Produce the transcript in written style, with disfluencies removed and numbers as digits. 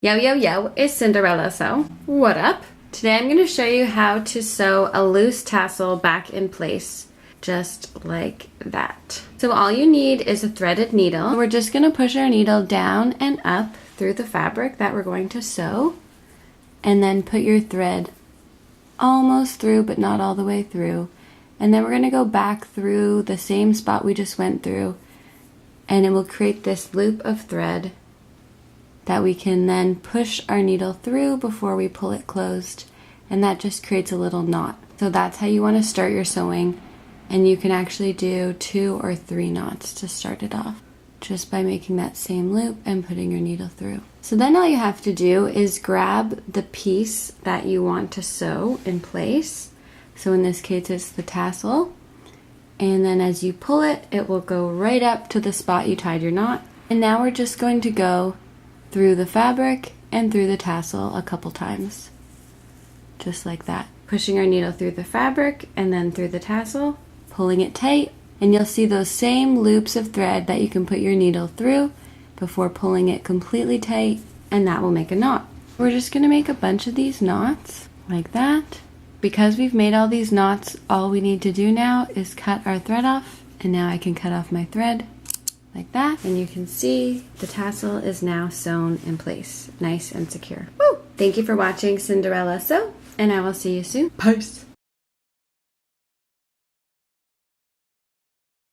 Yo, yo, yo, it's Cinderella Sew. What up? Today I'm going to show you how to sew a loose tassel back in place, just like that. So all you need is a threaded needle. We're just going to push our needle down and up through the fabric that we're going to sew, and then put your thread almost through, but not all the way through. And then we're going to go back through the same spot we just went through, and it will create this loop of thread that we can then push our needle through before we pull it closed, and that just creates a little knot. So that's how you want to start your sewing, and you can actually do 2 or 3 knots to start it off, just by making that same loop and putting your needle through. So then all you have to do is grab the piece that you want to sew in place. So in this case it's the tassel, and then as you pull it, it will go right up to the spot you tied your knot. And now we're just going to go through the fabric and through the tassel a couple times, just like that, pushing our needle through the fabric and then through the tassel, pulling it tight, and you'll see those same loops of thread that you can put your needle through before pulling it completely tight, and that will make a knot. We're just going to make a bunch of these knots like that. Because we've made all these knots, all we need to do now is cut our thread off, and now I can cut off my thread like that, and you can see the tassel is now sewn in place, nice and secure. Woo! Thank you for watching Cinderella Sew, and I will see you soon. Peace!